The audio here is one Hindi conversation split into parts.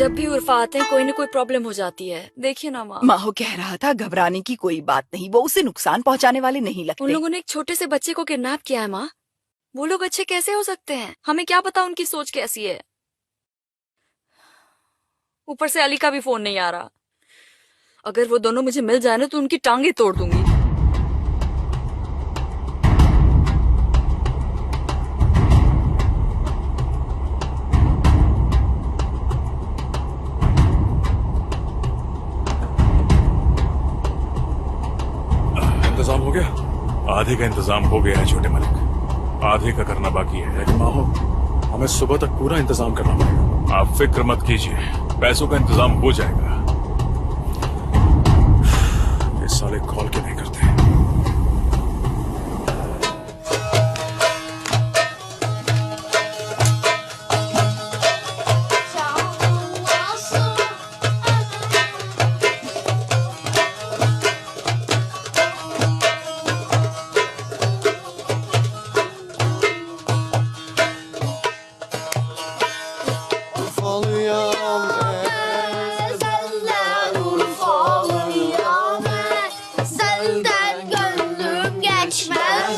जब भी उर्फा आते हैं कोई न कोई प्रॉब्लम हो जाती है। देखिए ना माँ। माहो कह रहा था घबराने की कोई बात नहीं, वो उसे नुकसान पहुंचाने वाले नहीं लगते। उन लोगों ने एक छोटे से बच्चे को किडनैप किया है माँ। वो लोग अच्छे कैसे हो सकते हैं? हमें क्या पता उनकी सोच कैसी है। ऊपर से अली का भी फोन नहीं आ रहा। अगर वो दोनों मुझे मिल जाए ना तो उनकी टांगे तोड़ दूंगी। इंतजाम हो गया? आधे का इंतजाम हो गया है छोटे मलिक, आधे का करना बाकी है। लेकिन माहो, हमें सुबह तक पूरा इंतजाम करना पड़ेगा। आप फिक्र मत कीजिए, पैसों का इंतजाम हो जाएगा। ये साले कॉल क्यों नहीं करते? Senden gönlüm geçmez.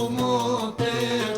umut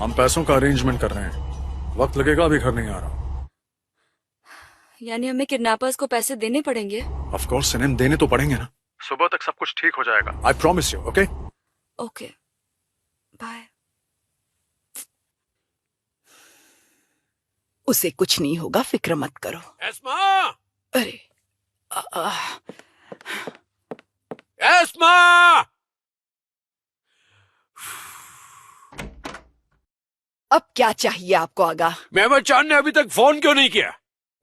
हम पैसों का अरेंजमेंट कर रहे हैं, वक्त लगेगा, अभी घर नहीं आ रहा। यानी हमें किडनैपर्स को पैसे देने पड़ेंगे? ऑफ कोर्स सिनेम देने तो पड़ेंगे ना। सुबह तक सब कुछ ठीक हो जाएगा, I promise you. Okay okay bye. उसे कुछ नहीं होगा, फिक्र मत करो। एस्मा! अरे एस्मा! अब क्या चाहिए आपको आगा? मेहमद चांद ने अभी तक फोन क्यों नहीं किया?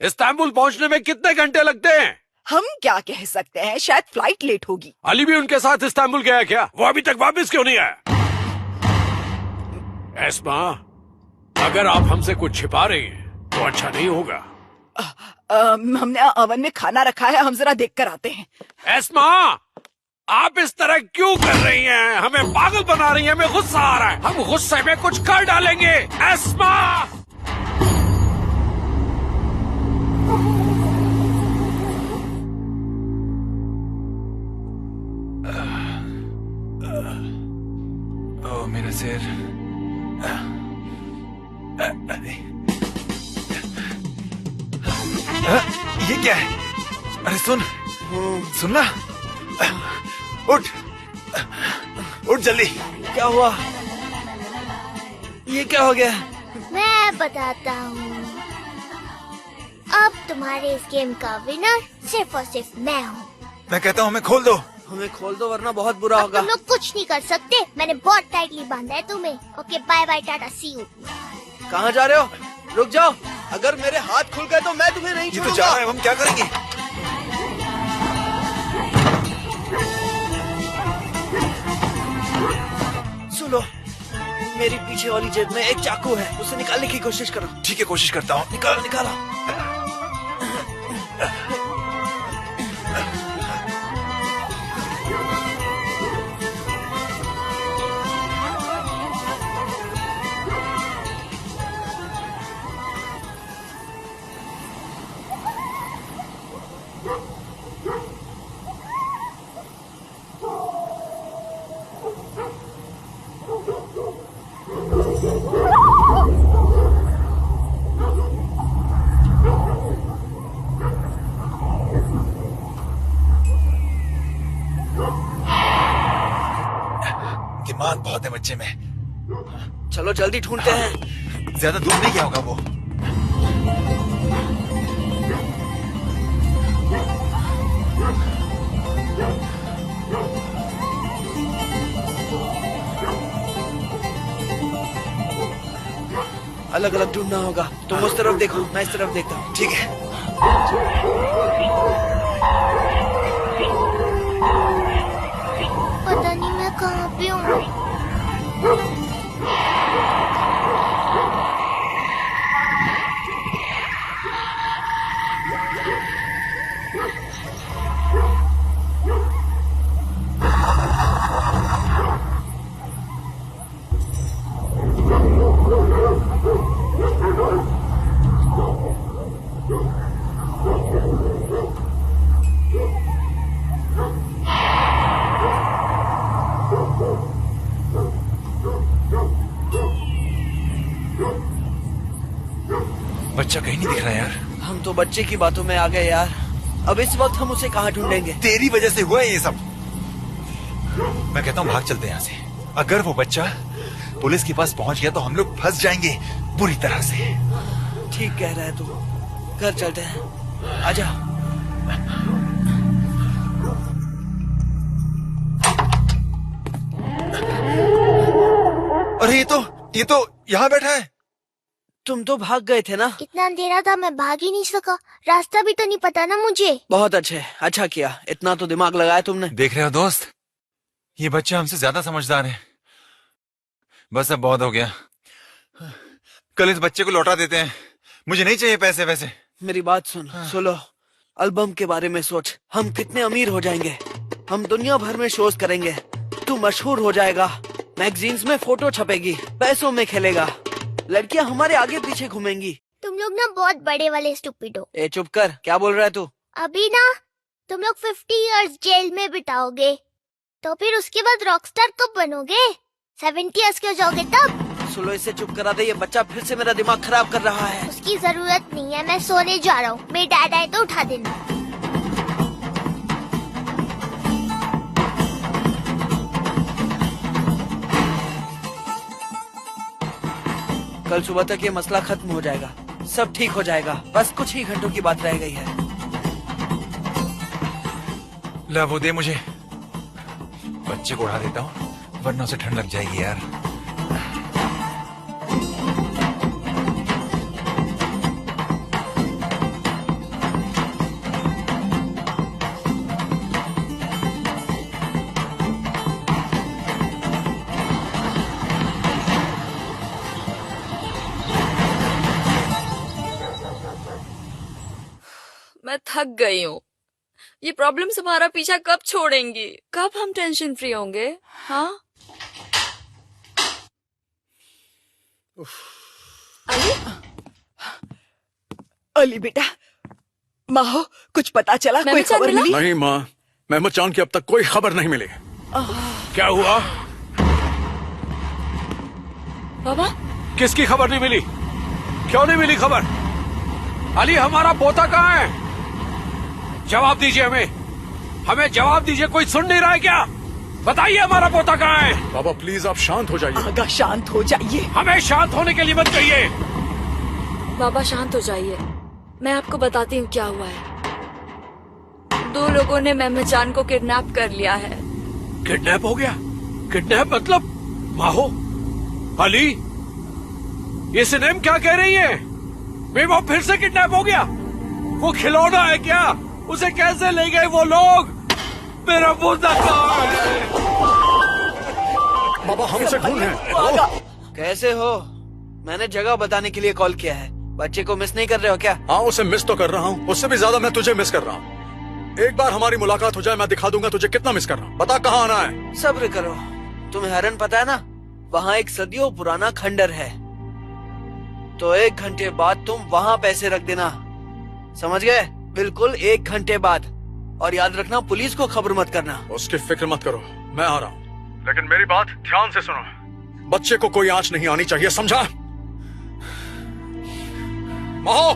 इस्तांबुल पहुंचने में कितने घंटे लगते हैं? हम क्या कह सकते हैं, शायद फ्लाइट लेट होगी। अली भी उनके साथ इस्तांबुल गया क्या? वो अभी तक वापस क्यों नहीं आया? एस्मा, अगर आप हमसे कुछ छिपा रही हैं तो अच्छा नहीं होगा। हमने ओवन में खाना रखा है, हम जरा देख कर आते हैं। एस्मा, आप इस तरह क्यों कर रही हैं? हमें पागल बना रही हैं, हमें गुस्सा आ रहा है। हम गुस्से में कुछ कर डालेंगे। एस्मा! ओ मेरा सिर। ये क्या है? अरे सुन ना, उठ उठ जल्दी। क्या हुआ? ये क्या हो गया? मैं बताता हूँ। अब तुम्हारे इस गेम का विनर सिर्फ और सिर्फ मैं हूँ। मैं कहता हूँ हमें खोल दो। हमें खोल दो वरना बहुत बुरा अब होगा। तुम लोग कुछ नहीं कर सकते, मैंने बहुत टाइटली बांधा है तुम्हें। Okay bye bye, tata, see you. कहाँ जा रहे हो? रुक जाओ, अगर मेरे हाथ खुल गए तो मैं तुम्हें नहीं ये तो छोड़ूंगा। जा रहा है, हम क्या करेंगे? सुनो, मेरी पीछे वाली जेब में एक चाकू है, उसे निकालने की कोशिश करो। ठीक है, कोशिश करता हूँ। निकालो निकालो। बहुत है बच्चे में। चलो जल्दी ढूंढते हैं। ज्यादा दूर नहीं गया होगा वो। अलग अलग ढूंढना होगा। तुम उस तरफ देखो, मैं इस तरफ देखता हूँ। ठीक है। पता नहीं मैं कहाँ पे हूँ। बच्चा कहीं नहीं दिख रहा यार। हम तो बच्चे की बातों में आ गए यार। अब इस वक्त हम उसे कहाँ ढूंढेंगे? तेरी वजह से हुआ है ये सब। मैं कहता हूँ भाग चलते हैं यहाँ से। अगर वो बच्चा पुलिस के पास पहुंच गया तो हम लोग फंस जाएंगे बुरी तरह से। ठीक कह रहा है तू। घर चलते हैं, आजा। अरे ये तो यहाँ बैठा है। तुम तो भाग गए थे ना। इतना अंधेरा था, मैं भाग ही नहीं सका। रास्ता भी तो नहीं पता ना मुझे। बहुत अच्छे, अच्छा किया। इतना तो दिमाग लगाया तुमने। देख रहे हो दोस्त, ये बच्चा हमसे ज्यादा समझदार है। बस अब बहुत हो गया। कल इस बच्चे को लौटा देते हैं। मुझे नहीं चाहिए पैसे वैसे। मेरी बात सुन। सुनो, एल्बम के बारे में सोच। हम कितने अमीर हो जाएंगे। हम दुनिया भर में शोज करेंगे। तू मशहूर हो जाएगा, मैगजीन्स में फोटो छपेगी, पैसों में खेलेगा, लड़कियां हमारे आगे पीछे घूमेंगी। तुम लोग ना बहुत बड़े वाले स्टूपिड हो। ए चुप कर, क्या बोल रहा है तू? अभी ना तुम लोग 50 इयर्स जेल में बिताओगे, तो फिर उसके बाद रॉकस्टार कब बनोगे? 70 इयर्स के हो जाओगे तब। सुनो, इसे चुप करा दे। ये बच्चा फिर से मेरा दिमाग खराब कर रहा है। उसकी जरूरत नहीं है, मैं सोने जा रहा हूँ। मेरे डैड आए तो उठा देना। कल सुबह तक ये मसला खत्म हो जाएगा, सब ठीक हो जाएगा। बस कुछ ही घंटों की बात रह गई है। ला वो दे मुझे। बच्चे को उड़ा देता हूँ, वरना उसे ठंड लग जाएगी यार। मैं थक गई हूँ। ये प्रॉब्लम्स हमारा पीछा कब छोड़ेंगी? कब हम टेंशन फ्री होंगे? हाँ अली? अली बेटा, माँ हो, कुछ पता चला? कोई मेहमद चांद खबर मिला? मिली? नहीं माँ, मेहमद चांद की अब तक कोई खबर नहीं मिली। क्या हुआ? बाबा, किसकी खबर नहीं मिली? क्यों नहीं मिली खबर? अली, हमारा पोता कहाँ है? जवाब दीजिए हमें जवाब दीजिए। कोई सुन नहीं रहा है क्या? बताइए हमारा पोता कहाँ है? बाबा प्लीज आप शांत हो जाइए। आगा, शांत हो जाइए। हमें शांत होने के लिए मत कहिए। बाबा शांत हो जाइए, मैं आपको बताती हूँ क्या हुआ है। 2 लोगों ने मेहमद चांद को किडनैप कर लिया है। किडनैप हो गया? किडनैप मतलब? माहो, अली, ये सिनेम क्या कह रही है? वो फिर से किडनैप हो गया? वो खिलौना है क्या? उसे कैसे ले गए वो लोग? मेरा पोता कहाँ है? बाबा हमसे खून है। कैसे हो? मैंने जगह बताने के लिए कॉल किया है। बच्चे को मिस नहीं कर रहे हो क्या? हाँ उसे मिस तो कर रहा हूँ, उससे भी ज्यादा मैं तुझे मिस कर रहा हूँ। एक बार हमारी मुलाकात हो जाए, मैं दिखा दूंगा तुझे कितना मिस कर रहा हूँ। बता कहाँ आना है? सब्र करो। तुम्हें हरन पता है ना? वहाँ एक सदियों पुराना खंडर है, तो 1 घंटे बाद तुम वहाँ पैसे रख देना, समझ गए? बिल्कुल 1 घंटे बाद। और याद रखना, पुलिस को खबर मत करना। उसकी फिक्र मत करो, मैं आ रहा हूँ। लेकिन मेरी बात ध्यान से सुनो, बच्चे को कोई आंच नहीं आनी चाहिए, समझा? महो।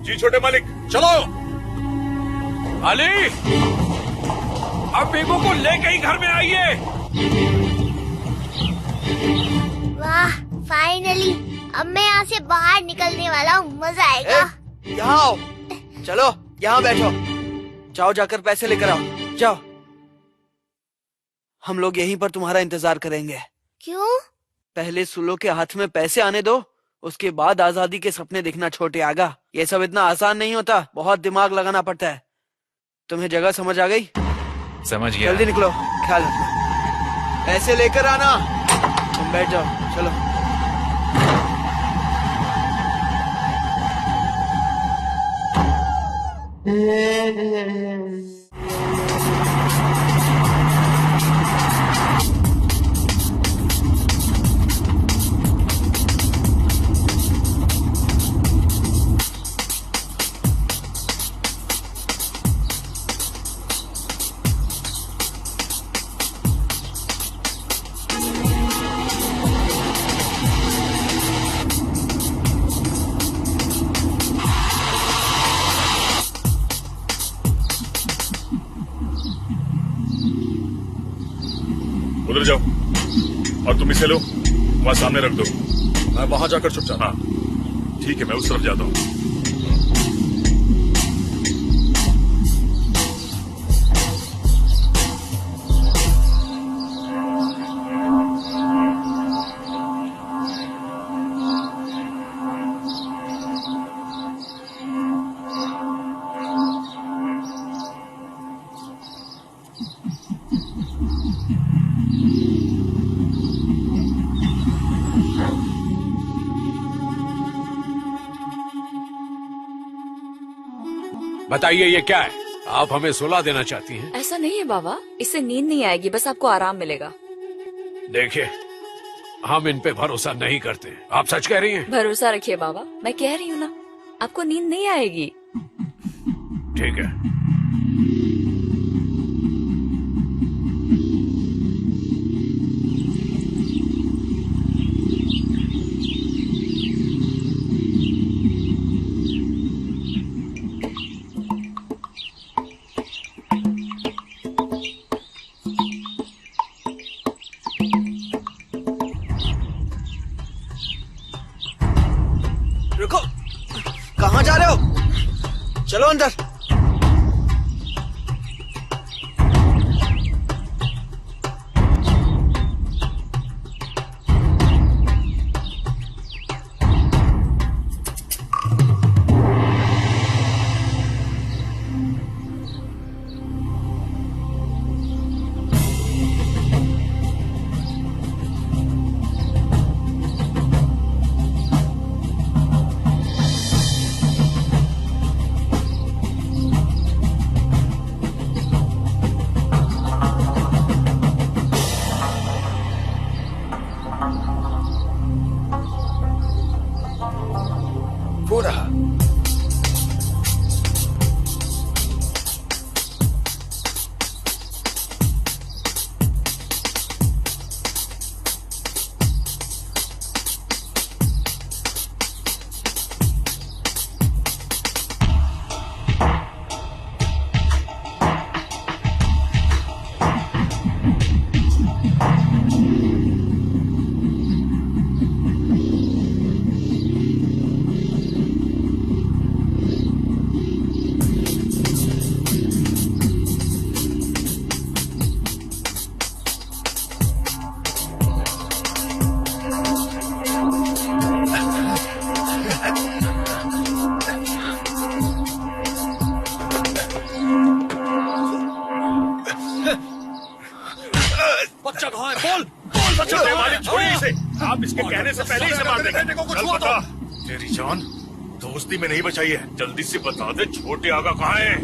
जी छोटे मालिक। चलो। अली, अब बेगू को लेके ही घर में आइए। वाह, फाइनली अब मैं यहाँ से बाहर निकलने वाला हूँ, मजा आएगा। यहाँ आओ, चलो यहाँ बैठो, जाओ जाकर पैसे लेकर आओ, जाओ। हम लोग यहीं पर तुम्हारा इंतजार करेंगे। क्यों? पहले सुलो के हाथ में पैसे आने दो, उसके बाद आजादी के सपने देखना छोटे आगा। ये सब इतना आसान नहीं होता, बहुत दिमाग लगाना पड़ता है। तुम्हें जगह समझ आ गई? समझ गया। जल्दी निकलो, ख्याल रखना। पैसे लेकर आना। तुम बैठ जाओ, चलो। उधर जाओ और तुम इसे लो, वहां सामने रख दो। मैं वहां जाकर चुप जाना। हाँ ठीक है, मैं उस तरफ जाता हूँ। बताइए ये क्या है? आप हमें सुला देना चाहती हैं? ऐसा नहीं है बाबा, इससे नींद नहीं आएगी, बस आपको आराम मिलेगा। देखिए, हम इन पे भरोसा नहीं करते। आप सच कह रही हैं? भरोसा रखिए बाबा, मैं कह रही हूँ ना, आपको नींद नहीं आएगी। ठीक है। रुको, कहाँ जा रहे हो? चलो अंदर। वो रहा। बच्चा कहाँ है? बोल बोल, बच्चा कहाँ है? छोड़िए इसे, आप इसके कहने से पहले इसे मार देंगे। को कुछ चल हुआ बता, तेरी जान दोस्ती में नहीं बचाई है, जल्दी से बता दे छोटे आगा कहाँ है?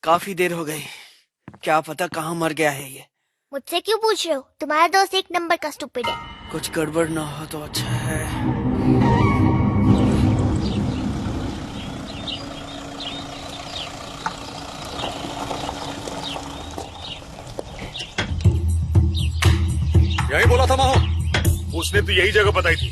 काफी देर हो गई, क्या पता कहाँ मर गया है ये। मुझसे क्यों पूछ रहे हो? तुम्हारा दोस्त एक नंबर का स्टूपिड है। कुछ गड़बड़ ना हो तो अच्छा है। यही बोला था माहो। उसने तो यही जगह बताई थी।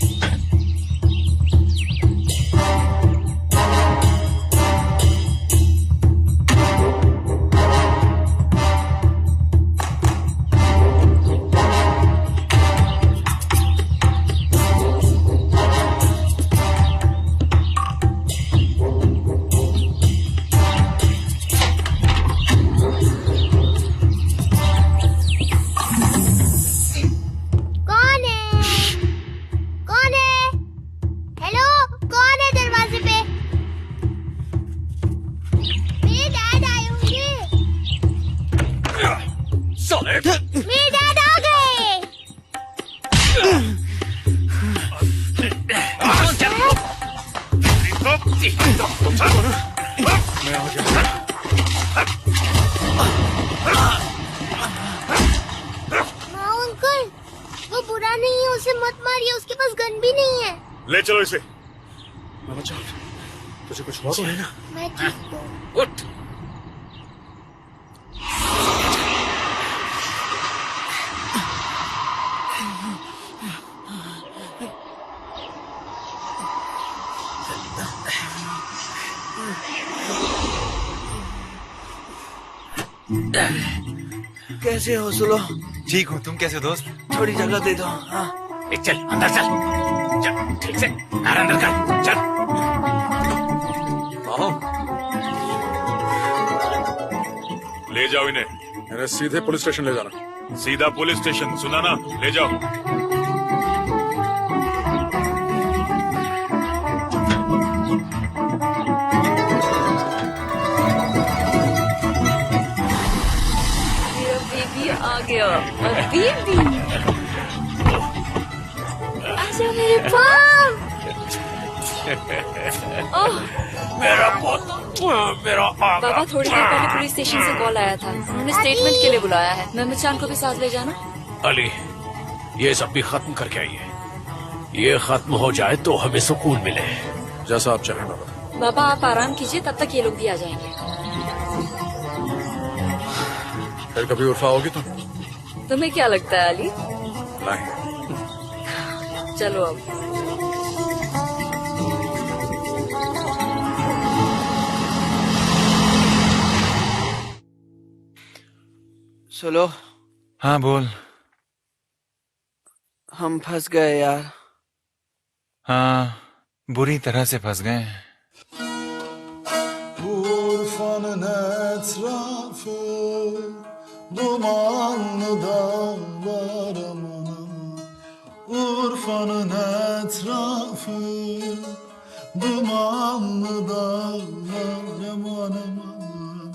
मैं आ गया। माँ अंकल, वो बुरा नहीं है, उसे मत मारिए, उसके पास गन भी नहीं है। ले चलो इसे। मामा जान, तुझे कुछ हुआ तो नहीं ना? मैं ठीक हूँ। उठ। कैसे हो सुलो? ठीक हूँ, तुम कैसे हो दोस्त? थोड़ी जगह दे दो। हाँ। चल अंदर चल, चल ठीक से अंदर कर, चल। ले जाओ इन्हें। मेरे सीधे पुलिस स्टेशन ले जाना। सीधा पुलिस स्टेशन, सुना ना? ले जाओ। मेरा बेबी आ गया। बेबी आजा मेरे पास। ओह मेरा पुत्र, मेरा आगा। बाबा, थोड़ी देर पहले पुलिस स्टेशन से कॉल आया था, उन्होंने स्टेटमेंट के लिए बुलाया है। मेहमद चांद को भी साथ ले जाना। अली, ये सब भी खत्म करके आइए। ये खत्म हो जाए तो हमें सुकून मिले। जैसा आप चाहें बाबा। बाबा आप आराम कीजिए, तब तक ये लोग भी आ जाएंगे। फिर कभी उर्फा होगी तुम? तुम्हें क्या लगता है अली? नहीं। चलो अब। सुलो, हाँ बोल। हम फंस गए यार। हाँ, बुरी तरह से फंस गए। Urfa'nın etrafı dumanlı dağlar aman aman. Urfa'nın etrafı dumanlı dağlar aman aman.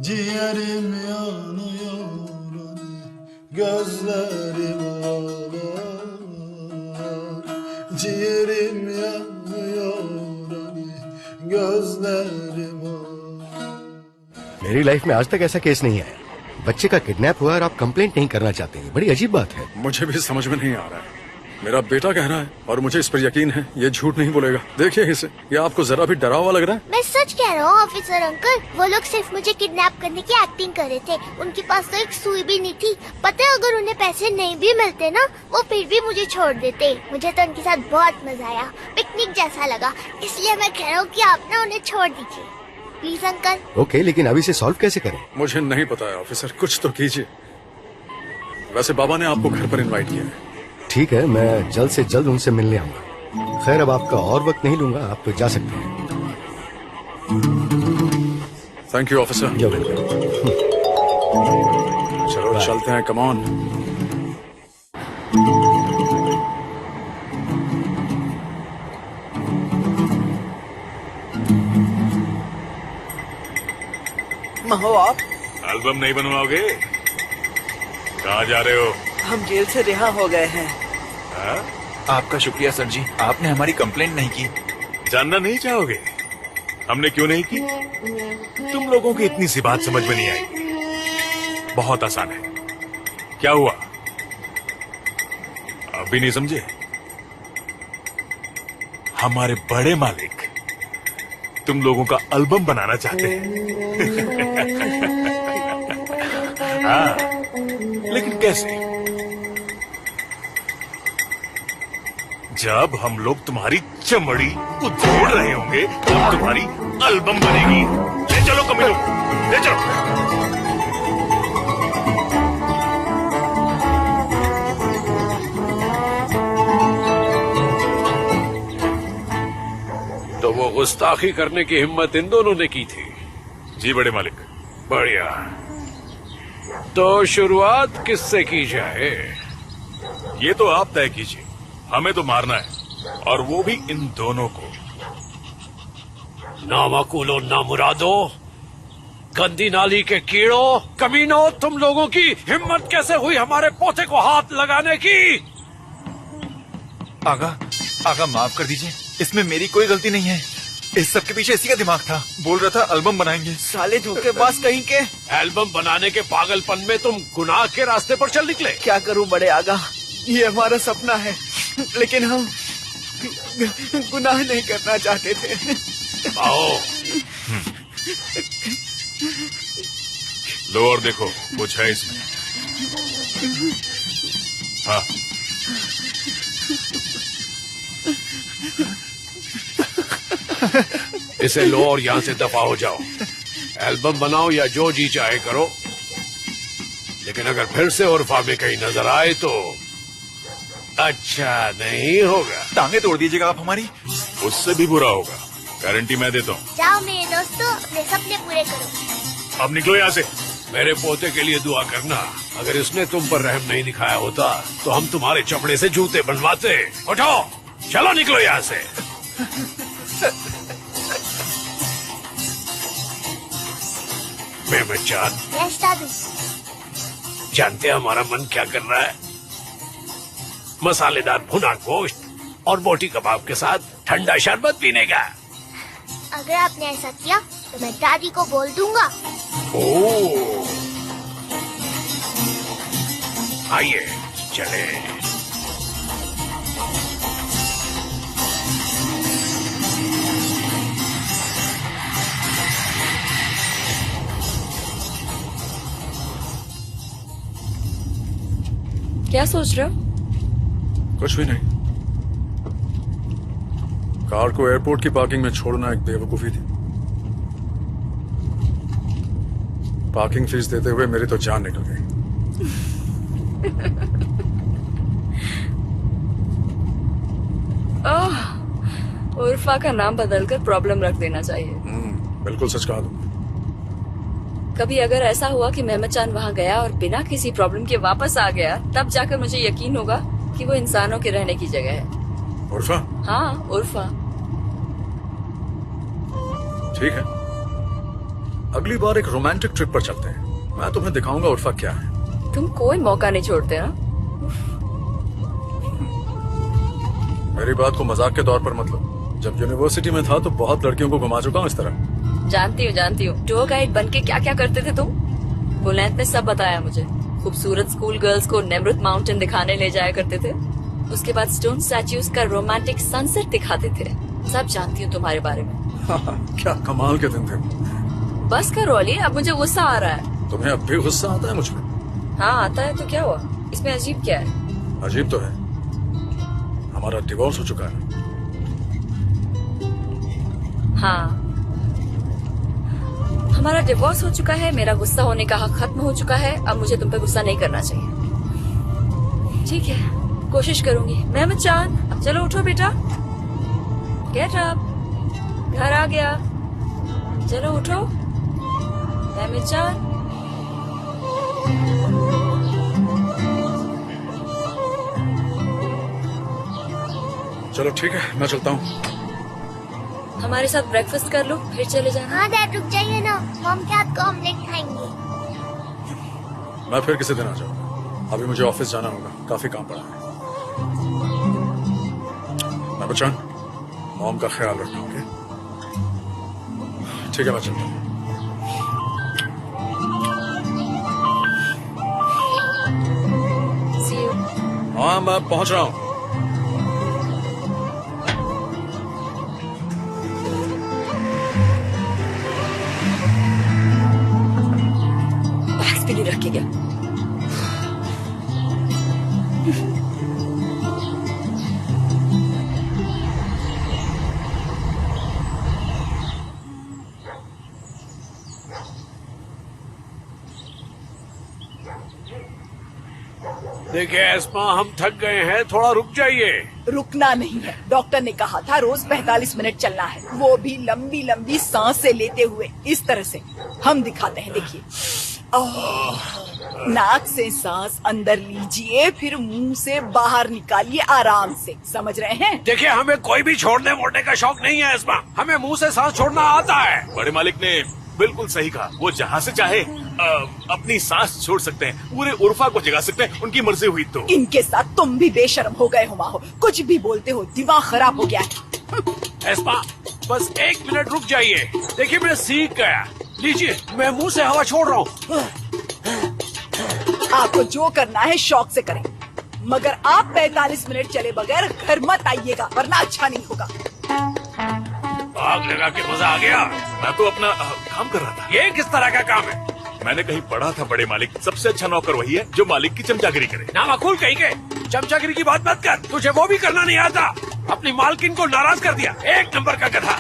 Ciğerim yanıyor hani gözlerim ağlar. Ciğerim yanıyor hani gözlerim ağlar. मेरी लाइफ में आज तक ऐसा केस नहीं आया। बच्चे का किडनैप हुआ और आप कंप्लेंट नहीं करना चाहते हैं, बड़ी अजीब बात है। मुझे भी समझ में नहीं आ रहा है। मेरा बेटा कह रहा है और मुझे इस पर यकीन है, ये झूठ नहीं बोलेगा। देखिए इसे, ये आपको जरा भी डरा हुआ लग रहा है? मैं सच कह रहा हूँ ऑफिसर अंकल, वो लोग सिर्फ मुझे किडनैप करने की एक्टिंग कर रहे थे। उनके पास तो एक सुई भी नहीं थी। पता है, अगर उन्हें पैसे नहीं भी मिलते ना, वो फिर भी मुझे छोड़ देते। मुझे तो उनके साथ बहुत मजा आया, पिकनिक जैसा लगा। इसलिए मैं कह रहा हूँ कि आप ना उन्हें छोड़ दीजिए प्लीज अंकल। ओके, लेकिन अब इसे सॉल्व कैसे करें? मुझे नहीं पता है ऑफिसर, कुछ तो कीजिए। वैसे बाबा ने आपको घर पर इनवाइट किया है। ठीक है, मैं जल्द से जल्द उनसे मिलने आऊंगा। खैर, अब आपका और वक्त नहीं लूंगा, आप तो जा सकते हैं। Thank you officer. चलो चलते हैं, कम ऑन। महो, आप? एल्बम नहीं बनवाओगे? कहाँ जा रहे हो? हम जेल से रिहा हो गए हैं। आपका शुक्रिया सर जी, आपने हमारी कंप्लेंट नहीं की। जानना नहीं चाहोगे हमने क्यों नहीं की? तुम लोगों की इतनी सी बात समझ में नहीं आई। बहुत आसान है। क्या हुआ, अभी नहीं समझे? हमारे बड़े मालिक तुम लोगों का एल्बम बनाना चाहते हैं। हाँ, लेकिन कैसे? जब हम लोग तुम्हारी चमड़ी उधेड़ रहे होंगे तब तुम्हारी एल्बम बनेगी। ले चलो कमीनों, ले चलो। तो वो गुस्ताखी करने की हिम्मत इन दोनों ने की थी। जी बड़े मालिक। बढ़िया, तो शुरुआत किससे की जाए? ये तो आप तय कीजिए। हमें तो मारना है, और वो भी इन दोनों को। नामाकुलो नामुरादो, गंदी नाली के कीड़ो, कमीनों, तुम लोगों की हिम्मत कैसे हुई हमारे पोते को हाथ लगाने की? आगा, आगा माफ कर दीजिए, इसमें मेरी कोई गलती नहीं है। इस सब के पीछे इसी का दिमाग था। बोल रहा था एल्बम बनाएंगे। साले धोखेबाज कहीं के। एल्बम बनाने के पागलपन में तुम गुनाह के रास्ते पर चल निकले। क्या करूं बड़े आगा, ये हमारा सपना है, लेकिन हम गुनाह नहीं करना चाहते थे। आओ लो और देखो, कुछ है इसमें। हाँ इसे लो और यहाँ से दफा हो जाओ। एल्बम बनाओ या जो जी चाहे करो, लेकिन अगर फिर से उर्फा में कहीं नजर आए तो अच्छा नहीं होगा। टांगे तोड़ दीजिएगा आप हमारी। उससे भी बुरा होगा, गारंटी मैं देता हूँ। जाओ मेरे दोस्तों, अपने सपने पूरे करो। अब निकलो यहाँ से। मेरे पोते के लिए दुआ करना, अगर इसने तुम पर रहम नहीं दिखाया होता तो हम तुम्हारे चमड़े से जूते बनवाते। उठो, चलो निकलो यहाँ से। मेहमद चांद, यस दादू। जानते हैं हमारा मन क्या कर रहा है? मसालेदार भुना गोश्त और बोटी कबाब के साथ ठंडा शरबत पीने का। अगर आपने ऐसा किया तो मैं दादी को बोल दूंगा। ओह, आइए चले। क्या सोच रहे हो? कुछ भी नहीं। कार को एयरपोर्ट की पार्किंग में छोड़ना एक बेवकूफी थी। पार्किंग फीस देते हुए मेरी तो जान निकल गई। उर्फा का नाम बदलकर प्रॉब्लम रख देना चाहिए। बिल्कुल सच कहा तुमने। कभी अगर ऐसा हुआ कि मेहमद चांद वहाँ गया और बिना किसी प्रॉब्लम के वापस आ गया, तब जाकर मुझे यकीन होगा कि वो इंसानों के रहने की जगह है। उर्फा? हाँ, उर्फा। ठीक है, अगली बार एक रोमांटिक ट्रिप पर चलते हैं। मैं तुम्हें दिखाऊंगा उर्फा क्या है। तुम कोई मौका नहीं छोड़ते ना। मेरी बात को मजाक के तौर पर मत लो। जब यूनिवर्सिटी में था तो बहुत लड़कियों को घुमा चुका हूँ इस तरह। जानती हूँ। टूर गाइड बन के क्या क्या करते थे तुम? बुलैंत ने सब बताया मुझे। खूबसूरत स्कूल गर्ल्स को नेमरुत माउंटेन दिखाने ले जाया करते थे। उसके बाद स्टोन स्टैच्यूज का रोमांटिक सनसेट दिखाते थे। सब जानती हूँ तुम्हारे बारे में। क्या कमाल के दिन थे। बस करो अली, अब मुझे गुस्सा आ रहा है। तुम्हें अब भी गुस्सा आता है मुझ में? हाँ आता है, तो क्या हुआ? इसमें अजीब क्या है? अजीब तो है, हमारा डिवोर्स हो चुका है। हाँ, हमारा डिवोर्स हो चुका है। मेरा गुस्सा होने का हक खत्म हो चुका है। अब मुझे तुम पे गुस्सा नहीं करना चाहिए। ठीक है, कोशिश करूंगी। मेहमद चांद, अब चलो उठो बेटा। गेट अप, घर आ गया। चलो उठो मेहमद चांद। चलो ठीक है, मैं चलता हूँ। हमारे साथ ब्रेकफास्ट कर लो, फिर चले जाना। हाँ डैड, रुक जाइए ना, मॉम के हाथ का ऑमलेट खाएंगे। मैं फिर किसी दिन आ जाऊंगा। अभी मुझे ऑफिस जाना होगा, काफी काम पड़ा है। मैं बच्चन, मॉम का ख्याल रखना। ओके ठीक है, मैं चलता हूँ। See you. हाँ, मैं पहुंच रहा हूँ। बैग्स भी नहीं रख के गया। देखिए एस्मा, हम थक गए हैं, थोड़ा रुक जाइए। रुकना नहीं है, डॉक्टर ने कहा था रोज 45 मिनट चलना है, वो भी लंबी लंबी सांसें लेते हुए। इस तरह से हम दिखाते हैं, देखिए। नाक से सांस अंदर लीजिए, फिर मुंह से बाहर निकालिए आराम से। समझ रहे हैं? देखिए, हमें कोई भी छोड़ने मोड़ने का शौक नहीं है एस्मा। हमें मुंह से सांस छोड़ना आता है। बड़े मालिक ने बिल्कुल सही कहा। वो जहाँ से चाहे अपनी सांस छोड़ सकते हैं, पूरे उर्फा को जगा सकते हैं, उनकी मर्जी हुई तो। इनके साथ तुम भी बेशर्म हो गए हो माहो, कुछ भी बोलते हो, दिमाग खराब हो गया है। एस्मा, बस 1 मिनट रुक जाइए। देखिए मैं सीख गया। लीजिए, मैं मुंह से हवा छोड़ रहा हूँ। आपको जो करना है शौक से करें, मगर आप 45 मिनट चले बगैर घर मत आइएगा, वरना अच्छा नहीं होगा। आग लगा के मजा आ गया। मैं तो अपना काम कर रहा था। ये किस तरह का काम है? मैंने कहीं पढ़ा था, बड़े मालिक सबसे अच्छा नौकर वही है जो मालिक की चमचागिरी करे। नामाकुल कहीं के, चमचागिरी की बात मत कर। तुझे वो भी करना नहीं आता। अपनी मालकिन को नाराज कर दिया। 1 नंबर का गधा।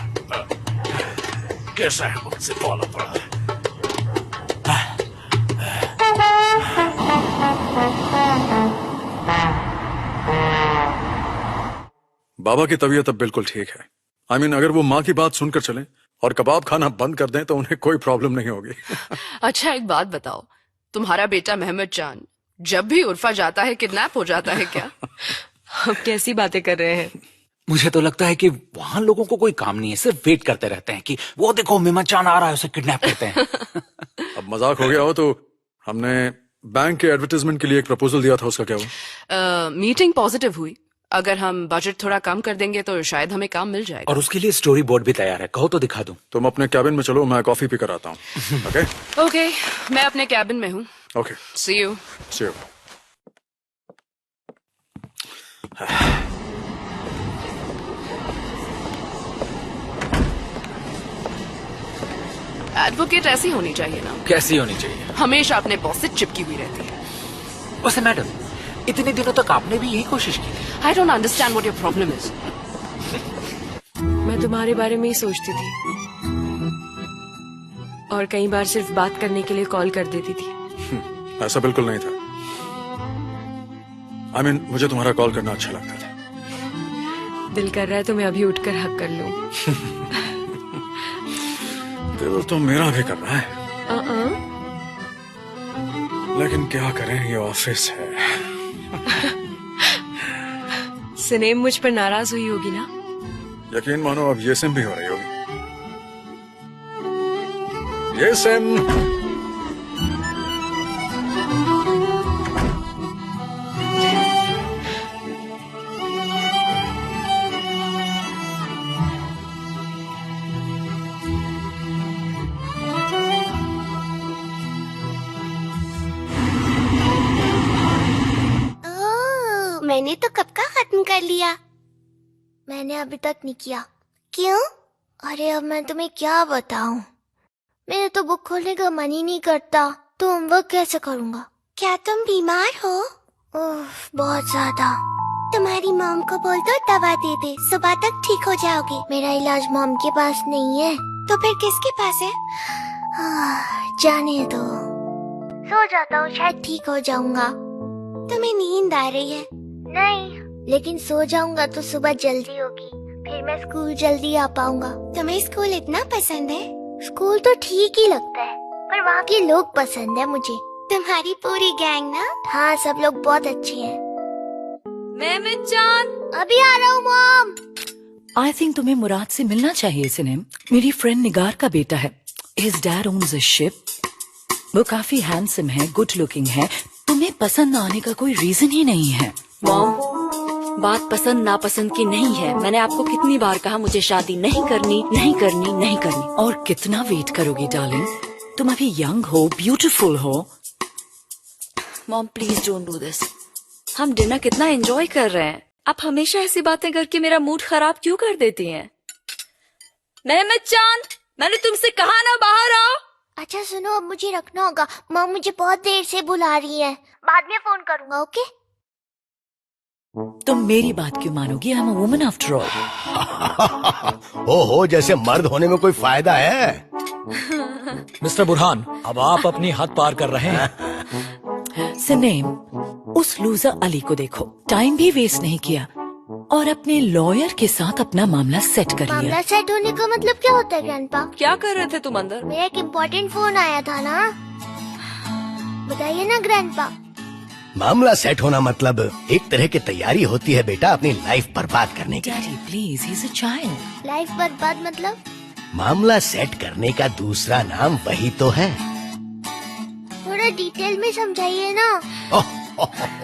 कैसा है मुझसे बोला पड़ा है। बाबा की तबीयत अब बिल्कुल ठीक है। I mean, अगर वो माँ की बात सुनकर चलें और कबाब खाना बंद कर दें तो उन्हें कोई प्रॉब्लम नहीं होगी। अच्छा एक बात बताओ, तुम्हारा बेटा मेहमद चांद जब भी उर्फा जाता है किडनैप हो जाता है क्या? अब कैसी बातें कर रहे हैं? मुझे तो लगता है कि वहाँ लोगों को कोई काम नहीं है, सिर्फ वेट करते रहते हैं कि वो देखो मेहमद चांद आ रहा है, उसे किडनैप करते हैं। अब मजाक हो गया हो तो हमने बैंक के एडवर्टाइजमेंट के लिए एक प्रपोजल दिया था, उसका क्या हुआ? मीटिंग पॉजिटिव हुई। अगर हम बजट थोड़ा कम कर देंगे तो शायद हमें काम मिल जाएगा। और उसके लिए स्टोरी बोर्ड भी तैयार है, कहो तो दिखा दूं। तुम अपने कैबिन में चलो, मैं कॉफी पी कर आता हूँ। ओके ओके, मैं अपने कैबिन में हूँ। Okay, see you. See you. Advocate ऐसी होनी चाहिए ना? कैसी होनी चाहिए? हमेशा अपने बॉस से चिपकी हुई रहती है। वैसे मैडम, इतने दिनों तक आपने भी यही कोशिश की। I don't understand what your problem is. मैं तुम्हारे बारे में ही सोचती थी और कई बार सिर्फ बात करने के लिए कॉल कर देती थी। ऐसा बिल्कुल नहीं था। I mean, मुझे तुम्हारा कॉल करना अच्छा लगता था। दिल कर रहा है तो मैं अभी उठकर हक कर लूं। दिल तो मेरा भी कर रहा है, लेकिन क्या करें, ये ऑफिस है। सनेम मुझ पर नाराज हुई होगी ना? यकीन मानो अब ये सिम भी हो रही होगी। ये सिम। मैंने तो कब का खत्म कर लिया। मैंने अभी तक नहीं किया। क्यों? अरे अब मैं तुम्हें क्या बताऊं, मेरे तो बुक खोलने का मन ही नहीं करता, तो होमवर्क कैसे करूंगा? क्या तुम बीमार हो? ओह, बहुत ज्यादा। तुम्हारी मॉम को बोल दो दवा दे दे, सुबह तक ठीक हो जाओगे। मेरा इलाज मॉम के पास नहीं है, तो फिर किसके पास है? जाने दो, सो जाता हूँ, शायद ठीक हो जाऊंगा। तुम्हें नींद आ रही है? नहीं, लेकिन सो जाऊंगा तो सुबह जल्दी होगी, फिर मैं स्कूल जल्दी आ पाऊंगा। तुम्हें स्कूल इतना पसंद है? स्कूल तो ठीक ही लगता है, पर वहाँ के लोग पसंद है मुझे। तुम्हारी पूरी गैंग ना? हाँ, सब लोग बहुत अच्छे हैं। मेहमद चांद, अभी आ रहा हूँ मॉम। आई थिंक तुम्हें मुराद से मिलना चाहिए सिनेम। मेरी फ्रेंड निगार का बेटा है। His dad owns a ship. वो काफी हैंडसम है, गुड लुकिंग है। तुम्हें पसंद आने का कोई रीजन ही नहीं है। मॉम, बात पसंद नापसंद की नहीं है। मैंने आपको कितनी बार कहा मुझे शादी नहीं करनी, नहीं करनी, नहीं करनी। और कितना वेट करोगी डार्लिंग? तुम अभी यंग हो, ब्यूटीफुल हो। Mom please don't do this. हम डिनर कितना एंजॉय कर रहे हैं, आप हमेशा ऐसी बातें करके मेरा मूड खराब क्यों कर देती हैं? मेहमद चांद, मैंने तुमसे कहा ना बाहर आओ। अच्छा सुनो, अब मुझे रखना होगा, मॉम मुझे बहुत देर से बुला रही है, बाद में फोन करूंगा। ओके? तुम मेरी बात क्यों मानोगी? I am a woman after all. ओहो, जैसे मर्द होने में कोई फायदा है? मिस्टर बुरहान, अब आप अपनी हद पार कर रहे हैं। सनेम, उस लूजर अली को देखो, टाइम भी वेस्ट नहीं किया और अपने लॉयर के साथ अपना मामला सेट कर लिया। मामला सेट होने का मतलब क्या होता है ग्रैंडपा? क्या कर रहे थे तुम अंदर? मेरा एक इम्पोर्टेंट फोन आया था ना, बताइए ना ग्रैंडपा। मामला सेट होना मतलब एक तरह की तैयारी होती है बेटा, अपनी लाइफ बर्बाद करने की। Daddy please, he is a child. Life बर्बाद मतलब? मामला सेट करने का दूसरा नाम वही तो है। थोड़ा डिटेल में समझाइए ना।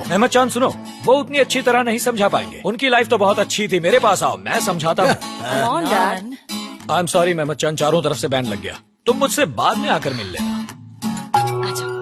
मेहमद चांद सुनो, वो उतनी अच्छी तरह नहीं समझा पाएंगे। उनकी लाइफ तो बहुत अच्छी थी, मेरे पास आओ, मैं समझाता हूँ। आई एम सॉरी मेहमद चांद, चारों तरफ से बैन लग गया। तुम मुझसे बाद में आकर मिल लेना। अच्छा